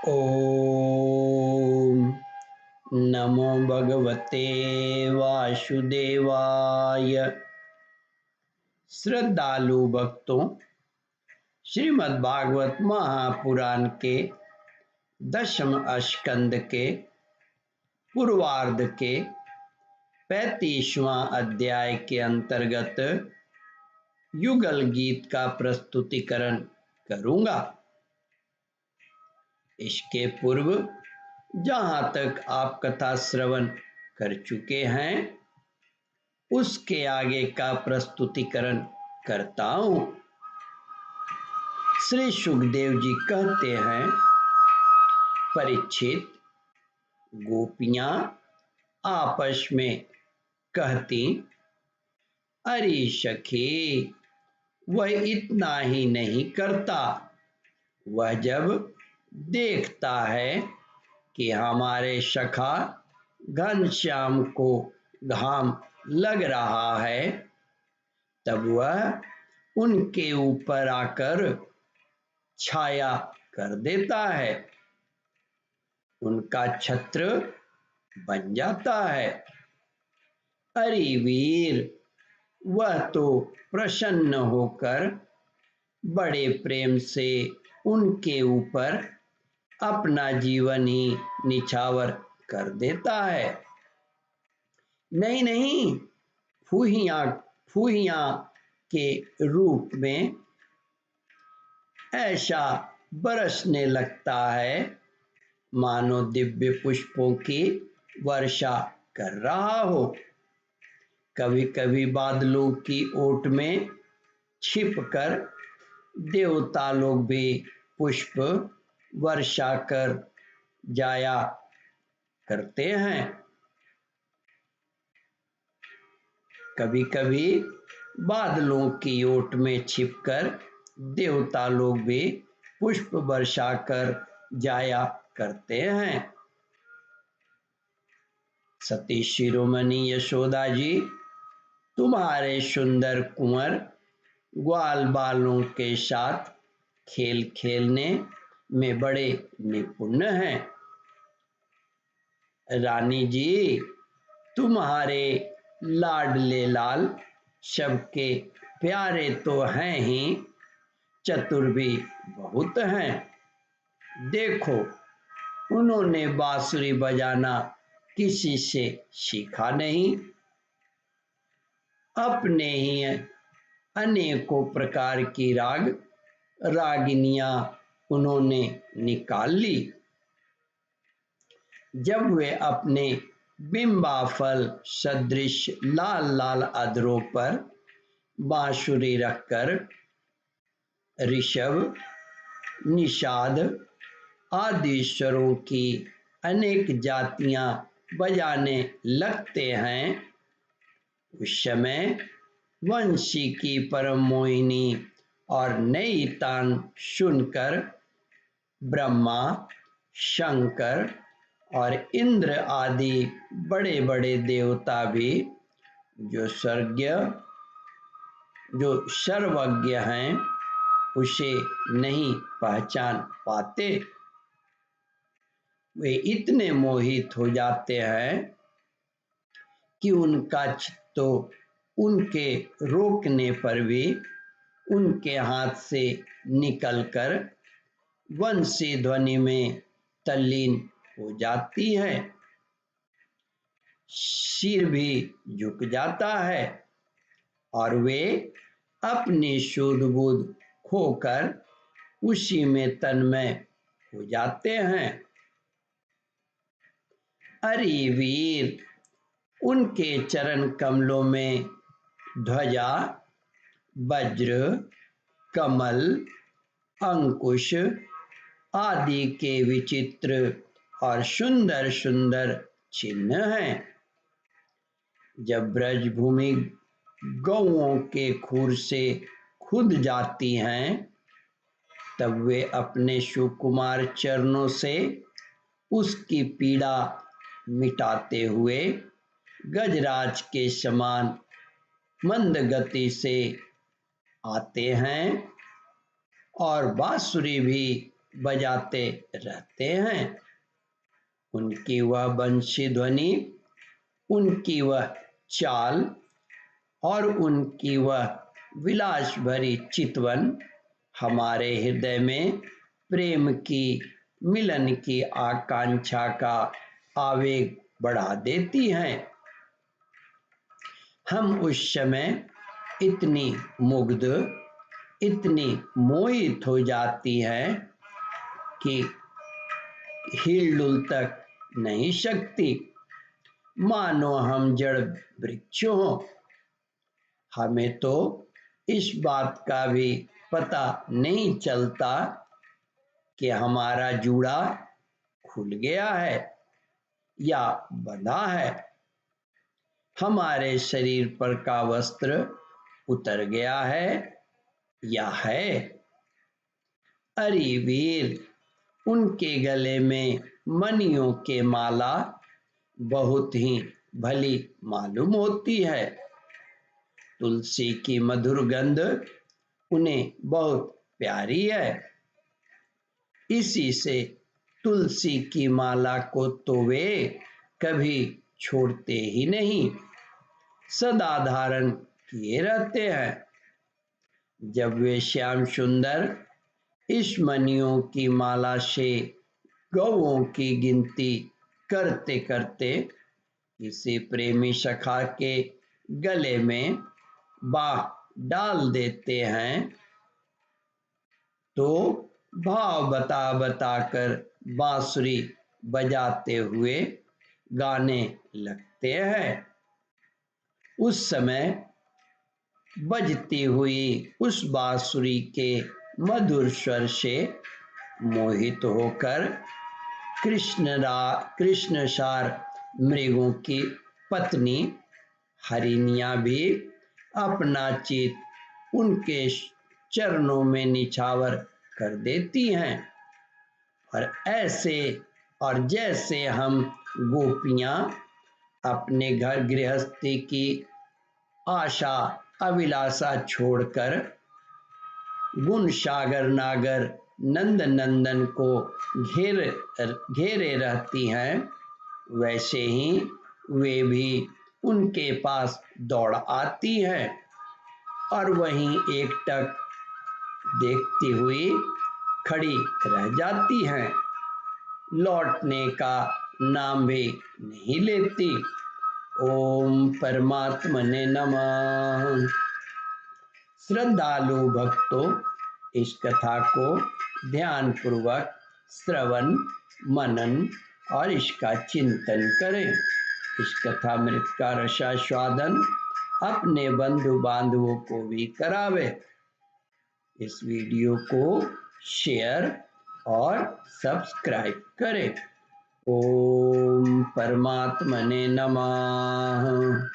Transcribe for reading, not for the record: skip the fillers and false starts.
ओम नमो भगवते वासुदेवाय। श्रद्धालु भक्तों, श्रीमद् भागवत महापुराण के 10वें स्कंद के पूर्वार्ध के 35वां अध्याय के अंतर्गत युगल गीत का प्रस्तुतिकरण करूंगा। इसके पूर्व जहां तक आप कथा श्रवण कर चुके हैं उसके आगे का प्रस्तुतिकरण करता हूं। श्री सुखदेव जी कहते हैं, परीक्षित, गोपियां आपस में कहती, अरे सखी, वह इतना ही नहीं करता, वह जब देखता है कि हमारे सखा घनश्याम को घाम लग रहा है, तब वह उनके ऊपर आकर छाया कर देता है, उनका छत्र बन जाता है। अरे वीर, वह तो प्रसन्न होकर बड़े प्रेम से उनके ऊपर अपना जीवन ही निछावर कर देता है। नहीं नहीं, फूहियां के रूप में ऐसा बरसने लगता है मानो दिव्य पुष्पों की वर्षा कर रहा हो। कभी कभी बादलों की ओट में छिपकर देवता लोग भी पुष्प वर्षा कर जाया करते हैं। कभी कभी बादलों की ओट में छिपकर देवता लोग भी पुष्प वर्षा कर जाया करते हैं। सती शिरोमणि यशोदा जी तुम्हारे सुंदर कुंवर ग्वाल बालों के साथ खेल खेलने में बड़े निपुण हैं। रानी जी, तुम्हारे लाडले लाल सबके प्यारे तो हैं ही, चतुर भी बहुत हैं। देखो, उन्होंने बांसुरी बजाना किसी से सीखा नहीं, अपने ही अनेकों प्रकार की रागिनियां उन्होंने निकाल ली। जब वे अपने बिंबाफल सदृश लाल लाल अधरों पर बांसुरी रखकर ऋषभ, निषाद आदि स्वरों की अनेक जातियां बजाने लगते हैं, उस समय वंशी की परम मोहिनी और नई तान सुनकर ब्रह्मा, शंकर और इंद्र आदि बड़े बड़े देवता भी जो सर्वज्ञ हैं उसे नहीं पहचान पाते। वे इतने मोहित हो जाते हैं कि उनका चित्त तो उनके रोकने पर भी उनके हाथ से निकलकर वंशी ध्वनि में तल्लीन हो जाती है, सिर भी झुक जाता है और वे अपनी शुद्ध बुद्ध खोकर उसी में तन्मय हो जाते हैं। अरे वीर, उनके चरण कमलों में ध्वजा, वज्र, कमल, अंकुश आदि के विचित्र और सुंदर सुंदर चिन्ह हैं। जब ब्रजभूमि गौओं के खुर से खुद जाती हैं, तब वे अपने सुकुमार चरणों से उसकी पीड़ा मिटाते हुए गजराज के समान मंद गति से आते हैं और बांसुरी भी बजाते रहते हैं। उनकी वह बंशी ध्वनि, उनकी वह चाल और उनकी वह विलास भरी चितवन हमारे हृदय में प्रेम की, मिलन की आकांक्षा का आवेग बढ़ा देती हैं। हम उस समय इतनी मुग्ध, इतनी मोहित हो जाती हैं कि हिल-डुल तक नहीं सकती, मानो हम जड़ वृक्ष हों। हमें तो इस बात का भी पता नहीं चलता कि हमारा जूड़ा खुल गया है या बंधा है, हमारे शरीर पर का वस्त्र उतर गया है या है। अरे वीर, उनके गले में मणियों के माला बहुत ही भली मालूम होती है। तुलसी की मधुर गंध उन्हें बहुत प्यारी है। इसी से तुलसी की माला को तो वे कभी छोड़ते ही नहीं, सदा धारण किए रहते हैं। जब वे श्याम सुंदर इस मणियों की माला से गौओं की गिनती करते करते किसी प्रेमी सखा के गले में बाह डाल देते हैं, तो भाव बता बता कर बांसुरी बजाते हुए गाने लगते हैं। उस समय बजती हुई उस बांसुरी के मधुर स्वर से मोहित होकर कृष्णसार मृगों की पत्नी हरिणियां भी अपना चित उनके चरणों में निछावर कर देती हैं। और जैसे हम गोपियां अपने घर गृहस्थी की आशा अभिलाषा छोड़कर गुण सागर नागर नंद नंदन को घेरे रहती हैं, वैसे ही वे भी उनके पास दौड़ आती हैं और वहीं एकटक देखती हुई खड़ी रह जाती हैं, लौटने का नाम भी नहीं लेती। ओम परमात्मने नमः। श्रद्धालु भक्तों, इस कथा को ध्यान पूर्वक श्रवण, मनन और इसका चिंतन करें। इस कथामृत का रसास्वादन अपने बंधु बांधवों को भी करावे। इस वीडियो को शेयर और सब्सक्राइब करें। ओम परमात्मने नमः।